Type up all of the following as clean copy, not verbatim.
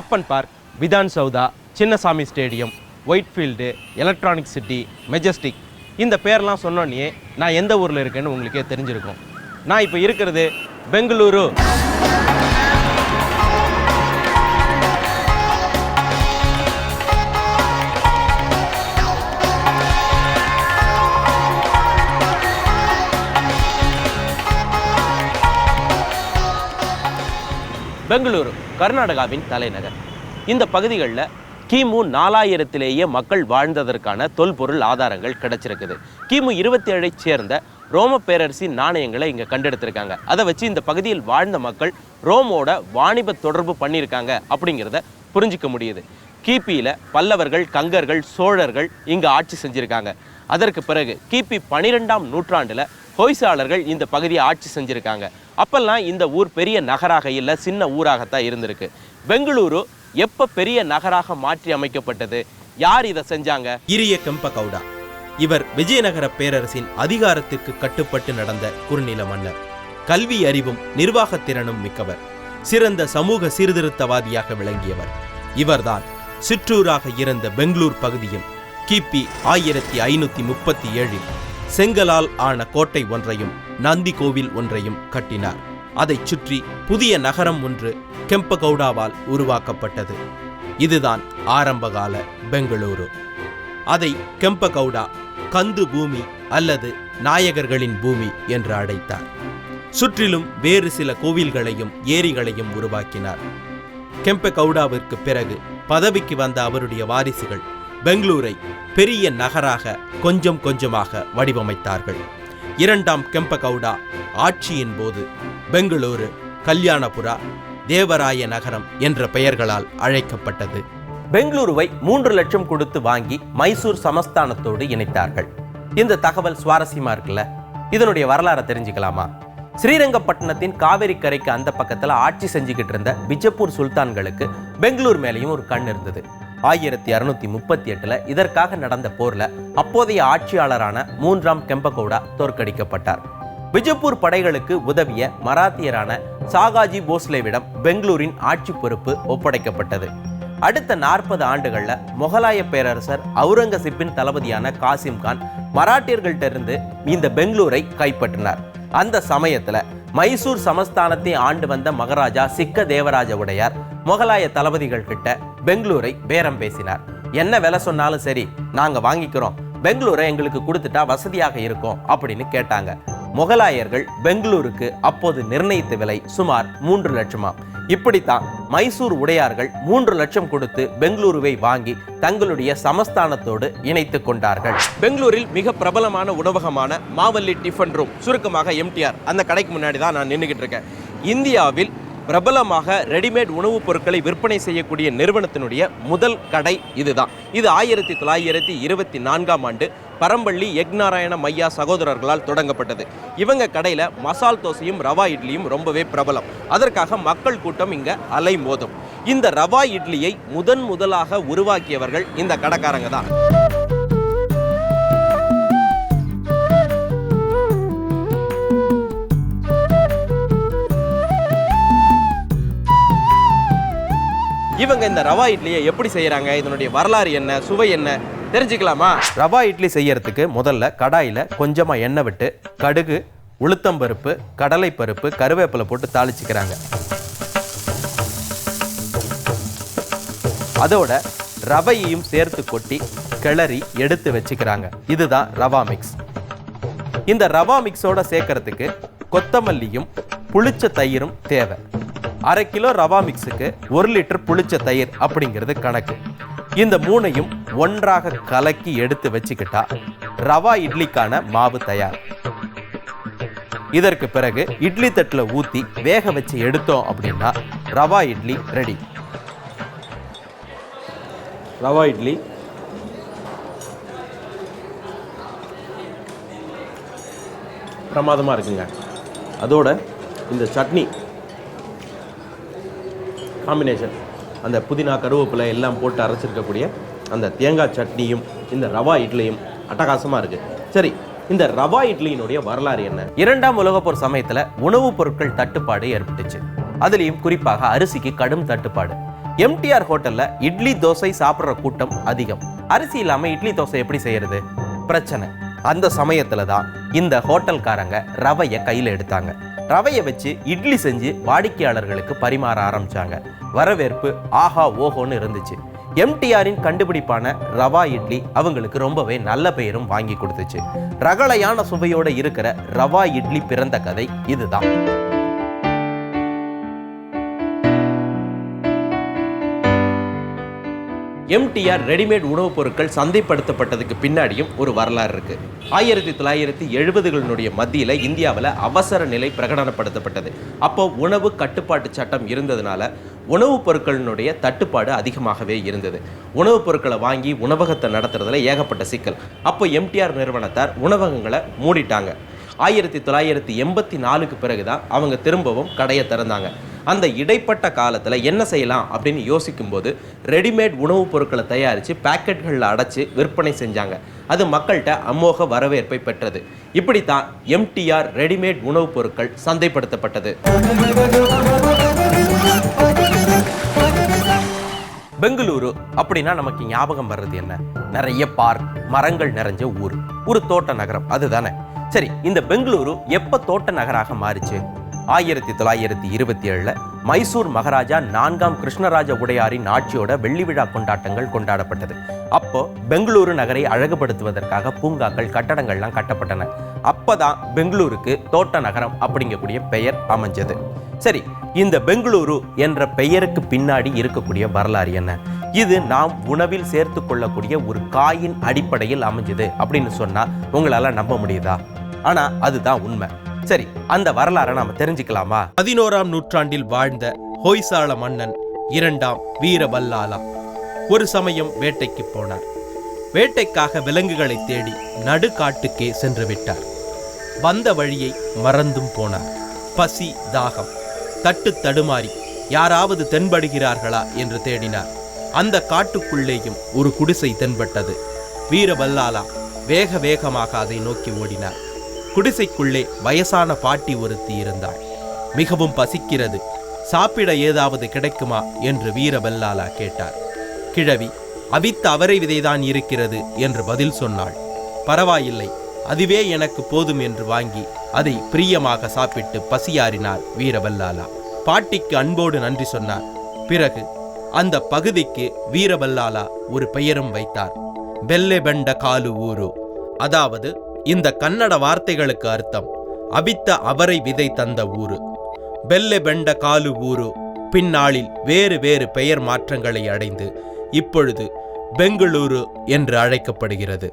Cubbon Park, Vidhana Soudha, Chinnaswamy Stadium, Whitefield, Electronic City, Majestic, இந்த பேர்லாம் சொன்னோன்னே நான் எந்த ஊரில் இருக்கேன்னு உங்களுக்கே தெரிஞ்சிருக்கும். நான் இப்போ இருக்கிறது பெங்களூரு. பெங்களூரு கர்நாடகாவின் தலைநகர். இந்த பகுதிகளில் கிமு 4000லேயே மக்கள் வாழ்ந்ததற்கான தொல்பொருள் ஆதாரங்கள் கிடைச்சிருக்குது. கிமு 27 சேர்ந்த ரோம பேரரசின் நாணயங்களை இங்கே கண்டெடுத்திருக்காங்க. அதை வச்சு இந்த பகுதியில் வாழ்ந்த மக்கள் ரோமோட வாணிப தொடர்பு பண்ணியிருக்காங்க அப்படிங்கிறத புரிஞ்சிக்க முடியுது. கிபியில் பல்லவர்கள், கங்கர்கள், சோழர்கள் இங்கே ஆட்சி செஞ்சுருக்காங்க. அதற்கு பிறகு கிபி 12ஆம் நூற்றாண்டில் ஹொய்சாளர்கள் இந்த பகுதியை ஆட்சி செஞ்சுருக்காங்க. அப்பெல்லாம் இந்த ஊர் பெரிய நகராக இல்லை, சின்ன ஊராகத்தான் இருந்திருக்கு. பெங்களூரு எப்போ பெரிய நகராக மாற்றி அமைக்கப்பட்டது? யார் இதை செஞ்சாங்க? இரிய கெம்பகவுடா. இவர் விஜயநகர பேரரசின் அதிகாரத்திற்கு கட்டுப்பட்டு நடந்த குறுநில மன்னர். கல்வி அறிவும் நிர்வாகத்திறனும் மிக்கவர். சிறந்த சமூக சீர்திருத்தவாதியாக விளங்கியவர். இவர்தான் சிற்றூராக இருந்த பெங்களூர் பகுதியும் கிபி 1537 செங்கலால் ஆன கோட்டை ஒன்றையும் நந்தி கோவில் ஒன்றையும் கட்டினார். அதைச் சுற்றி புதிய நகரம் ஒன்று கெம்பகவுடாவால் உருவாக்கப்பட்டது. இதுதான் ஆரம்பகால பெங்களூரு. அதை கெம்பகவுடா கந்து பூமி அல்லது நாயகர்களின் பூமி என்று அழைத்தார். சுற்றிலும் வேறு சில கோவில்களையும் ஏரிகளையும் உருவாக்கினார். கெம்பகவுடாவிற்கு பிறகு பதவிக்கு வந்த அவருடைய வாரிசுகள் பெங்களூரை பெரிய நகராக கொஞ்சம் கொஞ்சமாக வடிவமைத்தார்கள். 2ஆம் கெம்பகவுடா ஆட்சியின் போது பெங்களூரு கல்யாணபுரா, தேவராய நகரம் என்ற பெயர்களால் அழைக்கப்பட்டது. பெங்களூருவை 3 லட்சம் கொடுத்து வாங்கி மைசூர் சமஸ்தானத்தோடு இணைத்தார்கள். இந்த தகவல் சுவாரஸ்யமா இருக்குல்ல? இதனுடைய வரலாறை தெரிஞ்சுக்கலாமா? ஸ்ரீரங்கப்பட்டினத்தின் காவிரி கரைக்கு அந்த பக்கத்தில் ஆட்சி செஞ்சுக்கிட்டு இருந்த பிஜப்பூர் சுல்தான்களுக்கு பெங்களூர் மேலேயும் ஒரு கண் இருந்தது. 1638 இதற்காக நடந்த போர்ல அப்போதைய ஆட்சியாளரான 3ஆம் கெம்பகவுடா தோற்கடிக்கப்பட்டார். பிஜப்பூர் படைகளுக்கு உதவிய மராத்தியரான சாகாஜி போஸ்லேவிடம் பெங்களூரின் ஆட்சி பொறுப்பு ஒப்படைக்கப்பட்டது. அடுத்த 40 ஆண்டுகள்ல முகலாய பேரரசர் அவுரங்கசீப்பின் தளபதியான காசிம் கான் மராட்டியர்கள்ட்ட இருந்து இந்த பெங்களூரை கைப்பற்றினார். அந்த சமயத்துல மைசூர் சமஸ்தானத்தை ஆண்டு வந்த மகாராஜா சிக்க தேவராஜ உடையார் முகலாய தளபதிகள் கிட்ட பெங்களூரை பேரம் பேசினார். என்ன விலை சொன்னாலும் சரி, நாங்க வாங்கிக்கிறோம், பெங்களூரை எங்களுக்கு கொடுத்துட்டா வசதியாக இருக்கும் அப்படின்னு கேட்டாங்க. முகலாயர்கள் பெங்களூருக்கு அப்போது நிர்ணயித்த விலை சுமார் 3 லட்சமாம். இப்படித்தான் மைசூர் உடையார்கள் 3 லட்சம் கொடுத்து பெங்களூருவை வாங்கி தங்களுடைய சமஸ்தானத்தோடு இணைத்து கொண்டார்கள். பெங்களூரில் மிக பிரபலமான உணவகமான மாவல்லி டிஃபன் ரூம், சுருக்கமாக எம்டிஆர், அந்த கடைக்கு முன்னாடி தான் நான் நின்றுகிட்டு இருக்கேன். இந்தியாவில் பிரபலமாக ரெடிமேட் உணவுப் பொருட்களை விற்பனை செய்யக்கூடிய நிறுவனத்தினுடைய முதல் கடை இதுதான். இது 1924ஆம் ஆண்டு பரம்பள்ளி யக்நாராயண மையா சகோதரர்களால் தொடங்கப்பட்டது. இவங்க கடையில் மசால் தோசையும் ரவா இட்லியும் ரொம்பவே பிரபலம். அதற்காக மக்கள் கூட்டம் இங்கே அலை மோதும். இந்த ரவா இட்லியை முதலாக உருவாக்கியவர்கள் இந்த கடைக்காரங்க தான். இவங்க இந்த ரவா இட்லியை எப்படி செய்யறாங்க, இதனுடைய வரலாறு என்ன, சுவை என்ன தெரிஞ்சுக்கலாமா? ரவா இட்லி செய்யறதுக்கு முதல்ல கடாயில கொஞ்சமா எண்ணெய் விட்டு கடுகு, உளுத்தம்பருப்பு, கடலை பருப்பு, கருவேப்பிலை போட்டு தாளிச்சுக்கிறாங்க. அதோட ரவையையும் சேர்த்து கொட்டி கிளறி எடுத்து வச்சுக்கிறாங்க. இதுதான் ரவா மிக்ஸ். இந்த ரவா மிக்ஸோட சேர்க்கறதுக்கு கொத்தமல்லியும் புளிச்ச தயிரும் தேவை. 1/2 கிலோ ரவா மிக்ஸுக்கு 1 லிட்டர் புளிச்ச தயிர் அப்படிங்கிறது கணக்கு. இந்த 3ஐயும் ஒன்றாக கலக்கி எடுத்து வச்சுக்கிட்டா ரவா இட்லிக்கான மாவு தயார். இதற்கு பிறகு இட்லி தட்டில் ஊற்றி வேக வச்சு எடுத்தோம் அப்படின்னா ரவா இட்லி ரெடி. ரவா இட்லி பிரமாதமாக இருக்குங்க. அதோட இந்த சட்னி காம்பினேஷன், அந்த புதினா, கருவேப்பிலை எல்லாம் போட்டு அரைச்சிருக்கக்கூடிய அந்த தேங்காய் சட்னியும் இந்த ரவா இட்லியும் அட்டகாசமாக இருக்குது. சரி, இந்த ரவா இட்லியினுடைய வரலாறு என்ன? 2ஆம் உலகப் போர் சமயத்தில் உணவுப் பொருட்கள் தட்டுப்பாடு ஏற்பட்டுச்சு. அதுலேயும் குறிப்பாக அரிசிக்கு கடும் தட்டுப்பாடு. எம்டிஆர் ஹோட்டல்ல இட்லி தோசை சாப்பிட்ற கூட்டம் அதிகம். அரிசி இல்லாம இட்லி தோசை எப்படி செய்யறது? பிரச்சனை. அந்த சமயத்துல தான் இந்த ஹோட்டல்காரங்க ரவையை கையில எடுத்தாங்க. ரவையை வச்சு இட்லி செஞ்சு வாடிக்கையாளர்களுக்கு பரிமாற ஆரம்பிச்சாங்க. வரவேற்பு ஆஹா ஓஹோன்னு இருந்துச்சு. எம்டிஆரின் கண்டுபிடிப்பான ரவா இட்லி அவங்களுக்கு ரொம்பவே நல்ல பெயரும் வாங்கி கொடுத்துச்சு. ரகளையான சுவையோட இருக்கிற ரவா இட்லி பிறந்த கதை இதுதான். எம்டிஆர் ரெடிமேட் உணவுப் பொருட்கள் சந்தைப்படுத்தப்பட்டதுக்கு பின்னாடியும் ஒரு வரலாறு இருக்கு. 1970களுடைய மத்தியில் இந்தியாவில் அவசர நிலை பிரகடனப்படுத்தப்பட்டது. அப்போ உணவு கட்டுப்பாட்டு சட்டம் இருந்ததுனால உணவுப் பொருட்களினுடைய தட்டுப்பாடு அதிகமாகவே இருந்தது. உணவுப் பொருட்களை வாங்கி உணவகத்தை நடத்துறதுல ஏகப்பட்ட சிக்கல். அப்போ எம்டிஆர் நிறுவனத்தார் உணவகங்களை மூடிட்டாங்க. 1984க்கு பிறகுதான் அவங்க திரும்பவும் கடையை திறந்தாங்க. அந்த இடைப்பட்ட காலத்தில் என்ன செய்யலாம் அப்படின்னு யோசிக்கும்போது ரெடிமேட் உணவுப் பொருட்களை தயாரித்து பேக்கெட்களில் அடைச்சி விற்பனை செஞ்சாங்க. அது மக்கள்கிட்ட அமோக வரவேற்பை பெற்றது. இப்படித்தான் எம்டிஆர் ரெடிமேட் உணவுப் பொருட்கள் சந்தைப்படுத்தப்பட்டது. பெங்களூரு அப்படின்னா நமக்கு ஞாபகம் வர்றது என்ன? நிறைய பார்க், மரங்கள் நிறைஞ்ச ஊர், ஒரு தோட்ட நகரம், அதுதானே? சரி, இந்த பெங்களூரு எப்ப தோட்ட நகராக மாறிச்சு? 1927 மைசூர் மகாராஜா 4ஆம் கிருஷ்ணராஜ உடையாரின் ஆட்சியோட வெள்ளி விழா கொண்டாட்டங்கள் கொண்டாடப்பட்டது. அப்போ பெங்களூரு நகரை அழகுபடுத்துவதற்காக பூங்காக்கள், கட்டடங்கள்லாம் கட்டப்பட்டன. அப்பதான் பெங்களூருக்கு தோட்ட நகரம் அப்படிங்கக்கூடிய பெயர் அமைஞ்சது. சரி, இந்த பெங்களூரு என்ற பெயருக்கு பின்னாடி இருக்கக்கூடிய வரலாறு என்ன? இது நாம் உணவில் சேர்த்து கொள்ளக்கூடிய ஒரு காயின் அடிப்படையில் அமைஞ்சது அப்படின்னு சொன்னா உங்களால நம்ப முடியுதா? ஆனா அதுதான் உண்மை. சரி, அந்த வரலாறை நாம தெரிஞ்சுக்கலாமா? 11ஆம் நூற்றாண்டில் வாழ்ந்த ஹொய்சாள மன்னன் 2ஆம் வீரபல்லாலா ஒரு சமயம் வேட்டைக்கு போனார். வேட்டைக்காக விலங்குகளை தேடி நடுக்காட்டுக்கே சென்று விட்டார். வந்த வழியை மறந்தும் போனார். பசி, தாகம், தட்டு தடுமாறி யாராவது தென்படுகிறார்களா என்று தேடினார். அந்த காட்டுக்குள்ளேயும் ஒரு குடிசை தென்பட்டது. வீரபல்லாலா வேக வேகமாக அதை நோக்கி ஓடினார். குடிசைக்குள்ளே வயசான பாட்டி ஒருத்தி இருந்தாள். மிகவும் பசிக்கிறது, சாப்பிட ஏதாவது கிடைக்குமா என்று வீரபல்லாலா கேட்டார். கிழவி அவித்த அவரை விதைதான் இருக்கிறது என்று பதில் சொன்னாள். பரவாயில்லை, அதுவே எனக்கு போதும் என்று வாங்கி அதை பிரியமாக சாப்பிட்டு பசியாறினார் வீரபல்லாலா. பாட்டிக்கு அன்போடு நன்றி சொன்னார். பிறகு அந்த பகுதிக்கு வீரபல்லாலா ஒரு பெயரும் வைத்தார், பெல்லெபெண்ட காலு ஊரு. அதாவது இந்த கன்னட வார்த்தைகளுக்கு அர்த்தம் அபித்த அவரை விதை தந்த ஊரு. பெல்லெபெண்ட காலு ஊரு பின்னாளில் வேறு வேறு பெயர் மாற்றங்களை அடைந்து இப்பொழுது பெங்களூரு என்று அழைக்கப்படுகிறது.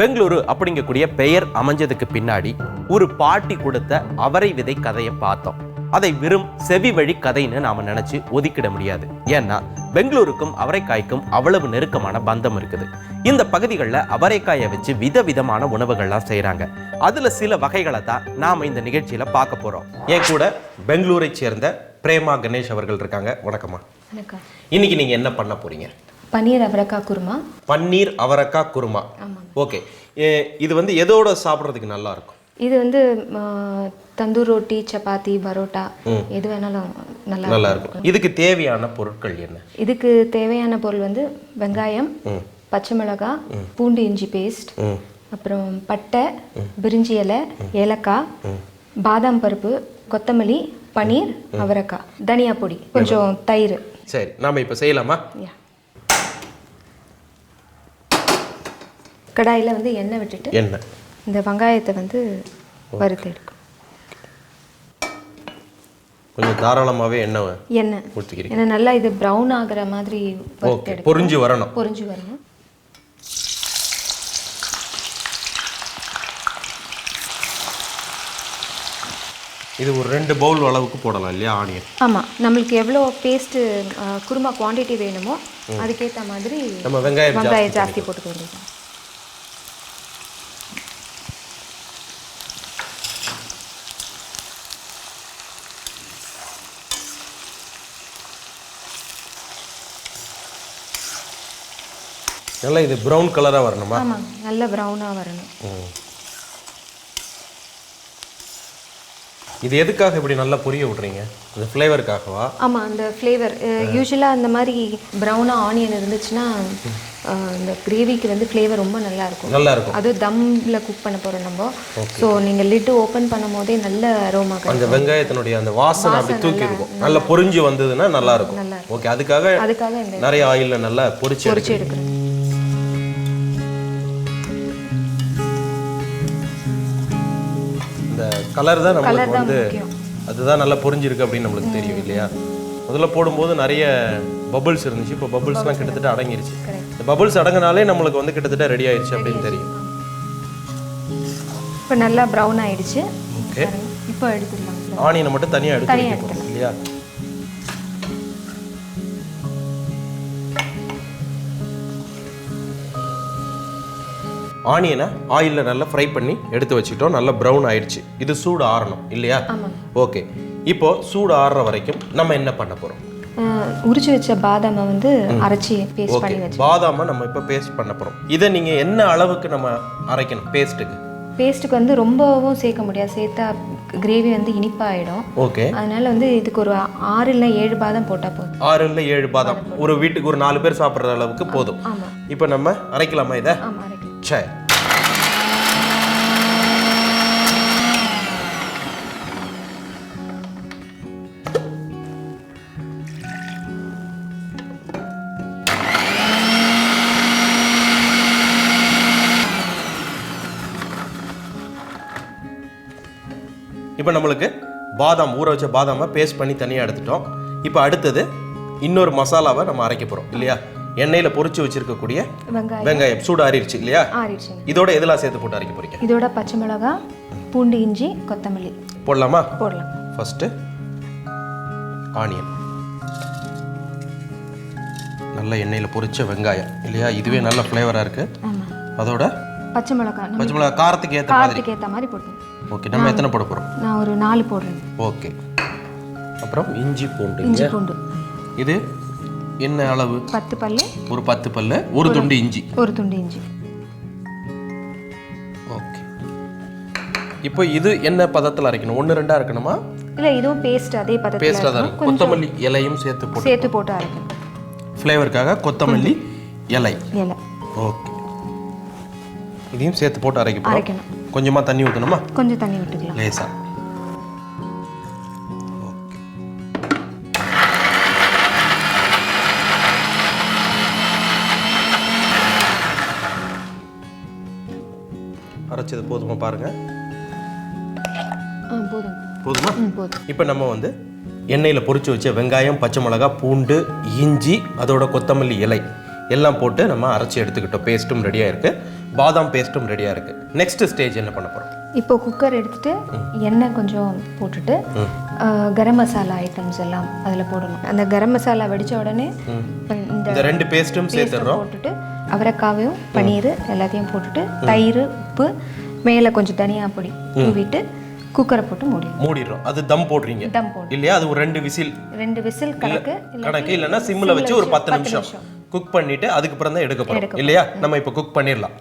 பெங்களூரு அப்படிங்கக்கூடிய பெயர் அமைஞ்சதுக்கு பின்னாடி ஒரு பாட்டி கொடுத்த அவரை விதை கதையை பார்த்தோம். அதை வெறும் செவி வழி கதைன்னு நாம நினைச்சு ஒதுக்கிட முடியாது. ஏன்னா பெங்களூருக்கும் அவரைக்காய்க்கும் அவ்வளவு நெருக்கமான பந்தம் இருக்குது. இந்த பகுதிகளில் அவரைக்காயை வச்சு விதவிதமான உணவுகள்லாம் செய்யறாங்க. அதுல சில வகைகளை தான் நாம இந்த நிகழ்ச்சியில பார்க்க போறோம். என் கூட பெங்களூரை சேர்ந்த பிரேமா கணேஷ் அவர்கள் இருக்காங்க. வணக்கம்மா. வணக்கம். இன்னைக்கு நீங்க என்ன பண்ண போறீங்க? பன்னீர் அவரக்காய் குருமா. பன்னீர் அவரக்காய் குருமா. ஓகே, இது வந்து எதோட சாப்பிட்றதுக்கு நல்லா இருக்கும்? இது தந்தூர் ரொட்டி, சப்பாத்தி, பரோட்டா எது வேணாலும் நல்லா இருக்கும். இதுக்கு தேவையான பொருட்கள் என்ன? இதுக்கு தேவையான பொருள் வெங்காயம், பச்சை மிளகாய், பூண்டு இஞ்சி பேஸ்ட், அப்புறம் பட்டை, பிரிஞ்சி இலை, ஏலக்காய், பாதாம் பருப்பு, கொத்தமல்லி, பன்னீர், அவரக்காய், தனியா பொடி, கொஞ்சம் தயிர். சரி, நாம இப்போ செய்யலாமா? கடாயில் எண்ணெய் விட்டுட்டு இந்த வெங்காயத்தை வறுத்து எடுக்கும். கொஞ்சம் தாராளமாகவே எண்ணெய் ஊற்றிக்கிறீங்க. ஏன்னா நல்லா இது ப்ரௌன் ஆகிற மாதிரி பொரிஞ்சு வரணும். இது ஒரு 2 பவுல் அளவுக்கு போடலாம் இல்லையா ஆனியன்? ஆமாம், நம்மளுக்கு எவ்வளோ பேஸ்ட்டு குருமா குவான்டிட்டி வேணுமோ அதுக்கேற்ற மாதிரி நம்ம வெங்காயம் ஜாஸ்தி போட்டுக்க வேண்டியது. நல்லா இது ப்ரௌன் கலராக வரணுமா? ஆமாம், நல்ல ப்ரௌனாக வரணும். இது எதுக்காக இப்படி நல்லா பொரிய விட்றீங்க? இந்த ஃப்ளேவருக்காகவா? ஆமாம், அந்த ஃப்ளேவர். யூஸ்வலாக அந்த மாதிரி ப்ரௌனாக ஆனியன் இருந்துச்சுன்னா இந்த கிரேவிக்கு வந்து ஃப்ளேவர் ரொம்ப நல்லா இருக்கும். நல்லா இருக்கும். அது தம்ல குக் பண்ண போகிறோம் நம்ம. ஸோ நீங்கள் லிட்டு ஓப்பன் பண்ணும் போதே நல்ல அரோமா அந்த வெங்காயத்தினுடைய அந்த வாசனை அப்படி தூக்கி இருக்கும். நல்லா பொரிஞ்சு வந்ததுன்னா நல்லா இருக்கும். ஓகே, அதுக்காக இந்த நிறைய ஆயிலில் நல்லா பொரிச்சு எடுக்கிறேன். இந்த கலர் தான் நம்மளுக்கு வந்து அதுதான் நல்லா பொரிஞ்சிருக்கு அப்படின்னு நம்மளுக்கு தெரியும் இல்லையா? முதல்ல போடும்போது நிறைய பபிள்ஸ் இருந்துச்சு, இப்போ பபிள்ஸ்லாம் கிட்டத்தட்ட அடங்கிருச்சு. இந்த பபிள்ஸ் அடங்கினாலே நம்மளுக்கு வந்து கிட்டத்தட்ட ரெடி ஆயிடுச்சு அப்படின்னு தெரியும். இப்போ நல்லா ப்ரௌன் ஆயிடுச்சு. ஓகே, இப்போ எடுத்துடலாம். ஆனியனை மட்டும் தனியாக எடுத்து வைக்க போகிறோம் இல்லையா? ஆனியனை ஆயிலில் நல்லா ஃப்ரை பண்ணி எடுத்து வச்சுக்கிட்டோம். நல்லா ப்ரௌன் ஆயிடுச்சு. இது சூடு ஆறணும் இல்லையா? ஓகே, இப்போ சூடு ஆறுற வரைக்கும் நம்ம என்ன பண்ண போகிறோம்? உரிச்சு வச்ச பாதாமை வந்து அரைச்சி பேஸ்ட் பண்ணி வச்சு பாதாமை நம்ம இப்போ பேஸ்ட் பண்ண போகிறோம். இதை நீங்கள் என்ன அளவுக்கு நம்ம அரைக்கணும் பேஸ்ட்டுக்கு? பேஸ்ட்டுக்கு வந்து ரொம்பவும் சேர்க்க முடியாது, சேர்த்தா கிரேவி வந்து இனிப்பாயிடும். ஓகே, அதனால வந்து இதுக்கு ஒரு 6 இல்லை 7 பாதாம் போட்டால் போதும். 6 இல்லை 7 பாதாம் ஒரு வீட்டுக்கு ஒரு 4 பேர் சாப்பிட்ற அளவுக்கு போதும். ஆமாம். இப்போ நம்ம அரைக்கலாமா இதை? ஆமாம், அரைக்கலாம். சரி, இப்போ நம்மளுக்கு பாதாம் ஊற வச்ச பாதாமை பேஸ்ட் பண்ணி தனியாக எடுத்துட்டோம். இப்போ அடுத்தது இன்னொரு மசாலாவை நம்ம அரைக்க போகிறோம் இல்லையா? எண்ணெயில் பொரிச்சு வச்சிருக்கக்கூடிய வெங்காயம் சூடு ஆறிடுச்சு இல்லையா? இதோட எதெல்லாம் சேர்த்து போட்டு அரைக்க போறீங்க? இதோட பச்சை மிளகாய், பூண்டு, இஞ்சி, கொத்தமல்லி போடலாமா? போடலாம். ஃபர்ஸ்ட் ஆனியன், நல்ல எண்ணெயில் பொரிச்ச வெங்காயம் இல்லையா? இதுவே நல்ல ஃப்ளேவராக இருக்கு. அதோட பச்சை மிளகாய் காரத்துக்கு ஏற்ற மாதிரி போட்டு. ஓகே, நம்ம எத்தனை போட போகிறோம்? நான் ஒரு 4 போடுறேன். ஓகே, அப்புறம் இஞ்சி பூண்டு. இது என்ன அளவு? 10 பல்லு. ஒரு 10 பல்லு, ஒரு துண்டு இஞ்சி. ஓகே, இப்போ இது என்ன பதத்தில் அரைக்கணும்? 1-2 இருக்கணுமா? இல்லை, இதுவும் பேஸ்ட் அதே பதத்தில். பேஸ்ட் தான். கொத்தமல்லி இலையும் சேர்த்து போட்டு அரைக்கணும். ஃப்ளேவருக்காக கொத்தமல்லி இலை. ஓகே, இதையும் சேர்த்து போட்டு அரைக்கணும். கொஞ்சமாக தண்ணி ஊற்றணுமா? கொஞ்சம் தண்ணி விட்டுக்கலாம் லேசா. அரைச்சது போதுமா பாருங்க? போதுமா? இப்போ நம்ம வந்து எண்ணெயில் பொரிச்சு வச்ச வெங்காயம், பச்சை மிளகாய், பூண்டு, இஞ்சி, அதோட கொத்தமல்லி இலை எல்லாம் போட்டு நம்ம அரைச்சி எடுத்துக்கிட்டோம். பேஸ்ட்டும் ரெடியாக இருக்குது, பாதாம் பேஸ்ட்டும் ரெடியாக இருக்குது. நெக்ஸ்ட் ஸ்டேஜ் என்ன பண்ண போகிறோம்? இப்போ குக்கர் எடுத்துட்டு எண்ணெய் கொஞ்சம் போட்டுட்டு கரம் மசாலா ஐட்டம்ஸ் எல்லாம் அதில் போடணும். அந்த கரம் மசாலா வெடித்த உடனே இந்த 2 பேஸ்ட்டும் சேர்த்துறோம். போட்டுட்டு அவரைக்காவையும் பன்னீர் எல்லாத்தையும் போட்டுட்டு தயிர், உப்பு, மேலே கொஞ்சம் தனியா பொடி தூவிட்டு குக்கரை போட்டு மூடிடுறோம். அது தம் போடுறீங்க இல்லையா? அது ஒரு 2 விசில் கணக்கு இல்லைன்னா சிம்மில் வச்சு ஒரு 10 நிமிஷம் குக் பண்ணிட்டு அதுக்கப்புறம் தான் எடுக்க போகிறோம் இல்லையா? நம்ம இப்போ குக் பண்ணிடலாம்.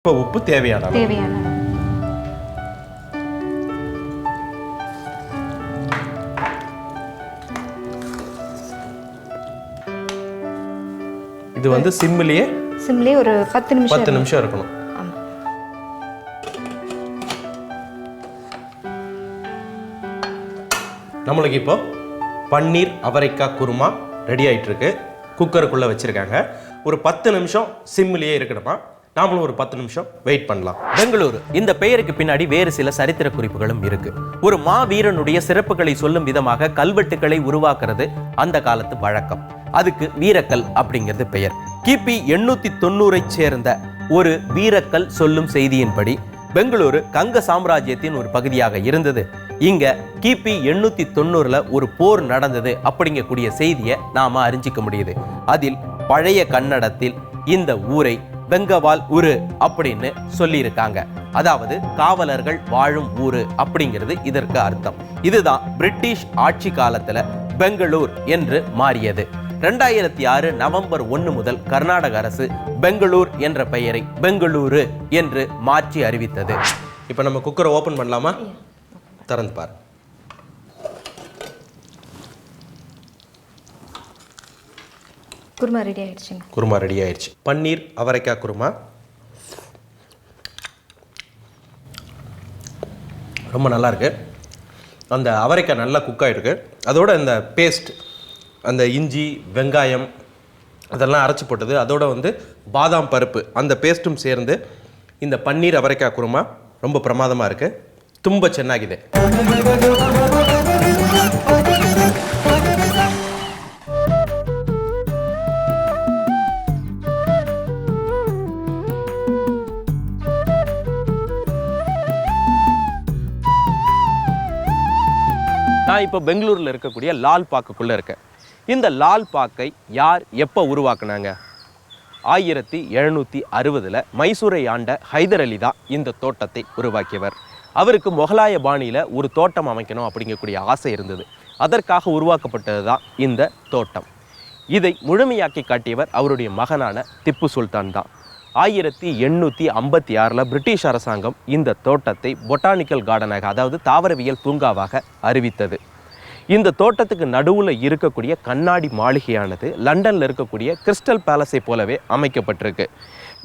இப்போ உப்பு தேவையான அளவு. தேவையான அளவு. இது வந்து சிம்மிலேயே ஒரு 10 நிமிஷம் இருக்கணும். ஆமாம். நம்மளுக்கு இப்போ பன்னீர் அவரைக்காய் குருமா ரெடி ஆயிட்டு இருக்கு. குக்கருக்குள்ள வச்சிருக்காங்க. ஒரு 10 நிமிஷம் சிம்மிலேயே இருக்கணுமா. நாமளும் ஒரு 10 நிமிஷம் வெயிட் பண்ணலாம். பெங்களூரு இந்த பெயருக்கு பின்னாடி வேறு சில சரித்திர குறிப்புகளும் இருக்கு. ஒரு மாவீரனுடைய சிறப்புகளை சொல்லும் விதமாக கல்வெட்டுகளை உருவாக்குறது அந்த காலத்து வழக்கம். அதுக்கு வீரக்கல் அப்படிங்கிறது பெயர். கிபி 890 சேர்ந்த ஒரு வீரக்கல் சொல்லும் செய்தியின்படி பெங்களூரு கங்க சாம்ராஜ்யத்தின் ஒரு பகுதியாக இருந்தது. இங்க கிபி 890 ஒரு போர் நடந்தது அப்படிங்கக்கூடிய செய்தியை நாம அறிஞ்சிக்க முடியுது. அதில் பழைய கன்னடத்தில் இந்த ஊரை வெங்கவால் ஊரு அப்படின்னு சொல்லியிருக்காங்க. அதாவது காவலர்கள் வாழும் ஊரு அப்படிங்கிறது இதற்கு அர்த்தம். இதுதான் பிரிட்டிஷ் ஆட்சி காலத்துல பெங்களூர் என்று மாறியது. 2006 நவம்பர் 1 முதல் கர்நாடக அரசு பெங்களூர் என்ற பெயரை பெங்களூரு என்று மாற்றி அறிவித்தது. இப்போ நம்ம குக்கரை ஓபன் பண்ணலாமா? திறந்து பாரு. குருமா ரெடி ஆயிடுச்சுங்க. குருமா ரெடி ஆயிடுச்சு. பன்னீர் அவரைக்காய் குருமா ரொம்ப நல்லா இருக்கு. அந்த அவரைக்காய் நல்லா குக் ஆகிருக்கு. அதோட இந்த பேஸ்ட், அந்த இஞ்சி வெங்காயம் அதெல்லாம் அரைச்சி போட்டது, அதோட வந்து பாதாம் பருப்பு அந்த பேஸ்ட்டும் சேர்ந்து இந்த பன்னீர் அவரைக்காய் குருமா ரொம்ப பிரமாதமாக இருக்குது. ತುಂಬ ಚೆನ್ನಾಗಿದೆ. நான் இப்போ பெங்களூரில் இருக்கக்கூடிய லால் பாக்குக்குள்ளே இருக்கேன். இந்த லால் பாக்கை யார் எப்போ உருவாக்குனாங்க? 1760 மைசூரை ஆண்ட ஹைதர் அலி தான் இந்த தோட்டத்தை உருவாக்கியவர். அவருக்கு முகலாய பாணியில் ஒரு தோட்டம் அமைக்கணும் அப்படிங்கக்கூடிய ஆசை இருந்தது. அதற்காக உருவாக்கப்பட்டது தான் இந்த தோட்டம். இதை முழுமையாக்கி காட்டியவர் அவருடைய மகனான திப்பு சுல்தான் தான். 1856 பிரிட்டிஷ் அரசாங்கம் இந்த தோட்டத்தை பொட்டானிக்கல் கார்டனாக, அதாவது தாவரவியல் பூங்காவாக அறிவித்தது. இந்த தோட்டத்துக்கு நடுவில் இருக்கக்கூடிய கண்ணாடி மாளிகையானது லண்டனில் இருக்கக்கூடிய கிறிஸ்டல் பேலஸை போலவே அமைக்கப்பட்டிருக்கு.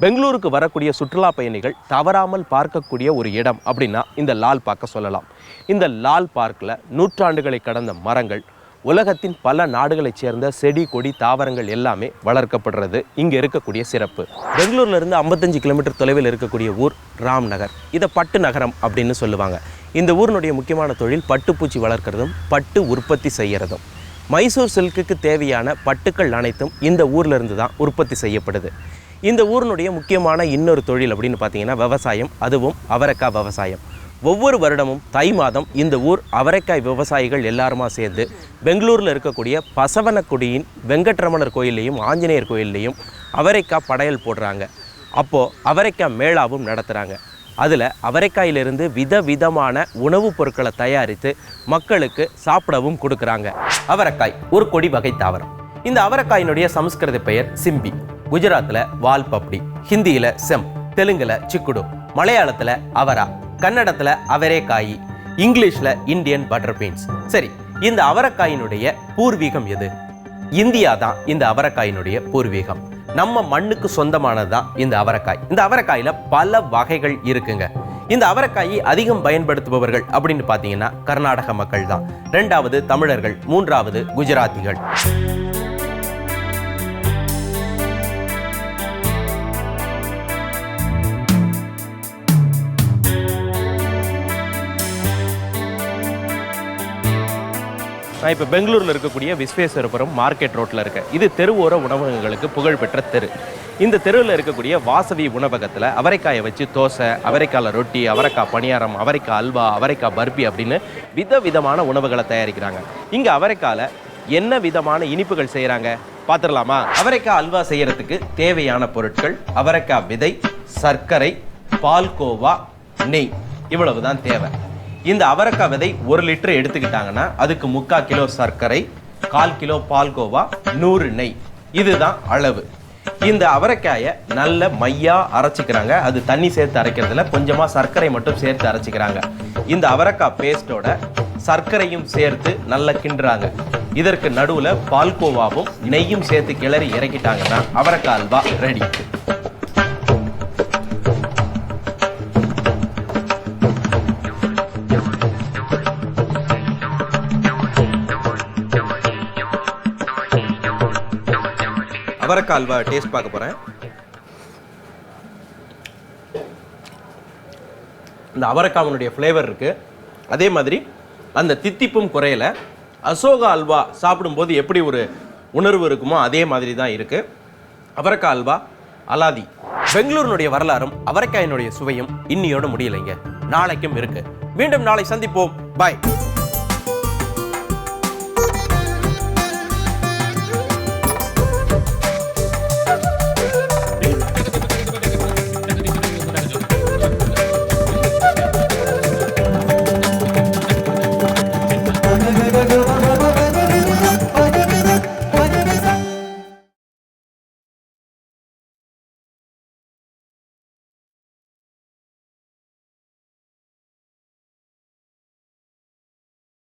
பெங்களூருக்கு வரக்கூடிய சுற்றுலா பயணிகள் தவறாமல் பார்க்கக்கூடிய ஒரு இடம் அப்படின்னா இந்த லால் பார்க்கை சொல்லலாம். இந்த லால் பார்க்கில் நூற்றாண்டுகளை கடந்த மரங்கள், உலகத்தின் பல நாடுகளைச் சேர்ந்த செடி கொடி தாவரங்கள் எல்லாமே வளர்க்கப்படுறது இங்கே இருக்கக்கூடிய சிறப்பு. பெங்களூர்லேருந்து 55 கிலோமீட்டர் தொலைவில் இருக்கக்கூடிய ஊர் ராம்நகர். இதை பட்டு நகரம் அப்படின்னு சொல்லுவாங்க. இந்த ஊரினுடைய முக்கியமான தொழில் பட்டுப்பூச்சி வளர்க்குறதும் பட்டு உற்பத்தி செய்கிறதும். மைசூர் சில்க்குக்கு தேவையான பட்டுக்கள் அனைத்தும் இந்த ஊர்லேருந்து தான் உற்பத்தி செய்யப்படுது. இந்த ஊரினுடைய முக்கியமான இன்னொரு தொழில் அப்படின்னு பார்த்தீங்கன்னா விவசாயம், அதுவும் அவரைக்காய் விவசாயம். ஒவ்வொரு வருடமும் தை மாதம் இந்த ஊர் அவரைக்காய் விவசாயிகள் எல்லாருமா சேர்ந்து பெங்களூரில் இருக்கக்கூடிய பசவனக்குடியின் வெங்கட்ரமணர் கோயிலையும் ஆஞ்சநேயர் கோயிலையும் அவரைக்காய் படையல் போடுறாங்க. அப்போது அவரைக்காய் மேளாவும் நடத்துகிறாங்க. அதில் அவரைக்காயிலிருந்து விதவிதமான உணவுப் பொருட்களை தயாரித்து மக்களுக்கு சாப்பிடவும் கொடுக்குறாங்க. அவரைக்காய் ஒரு கொடி வகை தாவரம். இந்த அவரைக்காயினுடைய சமஸ்கிருத பெயர் சிம்பி, குஜராத்தில் வால் பப்டி, ஹிந்தியில் செம், தெலுங்கில் சிக்குடு, மலையாளத்தில் அவரா, கன்னடத்தில் அவரேக்காய், இங்கிலீஷில் இந்தியன் பட்டர் பீன்ஸ். சரி, இந்த அவரைக்காயினுடைய பூர்வீகம் எது? இந்தியா தான் இந்த அவரைக்காயினுடைய பூர்வீகம். நம்ம மண்ணுக்கு சொந்தமானது தான் இந்த அவரைக்காய். இந்த அவரைக்காயில் பல வகைகள் இருக்குங்க. இந்த அவரைக்காயை அதிகம் பயன்படுத்துபவர்கள் அப்படின்னு பார்த்தீங்கன்னா கர்நாடக மக்கள் தான். 2வது தமிழர்கள், 3வது குஜராத்திகள். நான் இப்போ பெங்களூரில் இருக்கக்கூடிய விஸ்வேஸ்வரபுரம் மார்க்கெட் ரோட்டில் இருக்கேன். இது தெருவோர உணவகங்களுக்கு புகழ்பெற்ற தெரு. இந்த தெருவில் இருக்கக்கூடிய வாசவி உணவகத்தில் அவரைக்காயை வச்சு தோசை, அவரைக்காயில் ரொட்டி, அவரைக்காய் பணியாரம், அவரைக்காய் அல்வா, அவரைக்காய் பர்பி அப்படின்னு விதவிதமான உணவுகளை தயாரிக்கிறாங்க. இங்கே அவரைக்காயில் என்ன விதமான இனிப்புகள் செய்கிறாங்க பார்த்துடலாமா? அவரைக்காய் அல்வா செய்யறதுக்கு தேவையான பொருட்கள் அவரைக்காய் விதை, சர்க்கரை, பால்கோவா, நெய், இவ்வளவு தான் தேவை. இந்த அவரைக்காய் விதை 1 லிட்டர் எடுத்துக்கிட்டாங்கன்னா அதுக்கு 3/4 கிலோ சர்க்கரை, 1/4 கிலோ பால்கோவா, 100 நெய், இதுதான் அளவு. இந்த அவரைக்காயை நல்ல மையா அரைச்சிக்கிறாங்க. அது தண்ணி சேர்த்து அரைக்கிறதுல கொஞ்சமா சர்க்கரை மட்டும் சேர்த்து அரைச்சிக்கிறாங்க. இந்த அவரைக்காய் பேஸ்டோட சர்க்கரையும் சேர்த்து நல்லா கிண்டுறாங்க. இதற்கு நடுவுல பால்கோவாவும் நெய்யும் சேர்த்து கிளறி இறக்கிட்டாங்கன்னா அவரைக்காய் அல்வா ரெடி. அவரைக்காய் அல்வா டேஸ்ட் பார்க்க போறேன். இந்த அவரைக்காவனுடைய ஃப்ளேவர் இருக்கு. அதே மாதிரி அந்த தித்திப்பும் குறையல. அசோகா அல்வா சாப்பிடும்போது எப்படி ஒரு உணர்வு இருக்குமோ அதே மாதிரி தான் இருக்கு. அவரைக்காய் அல்வா அலாதி. பெங்களூருனுடைய வரலாறும் அவரைக்காயினுடைய சுவையும் இன்னியோட முடியலைங்க, நாளைக்கும் இருக்கு. மீண்டும் நாளை சந்திப்போம். பாய்.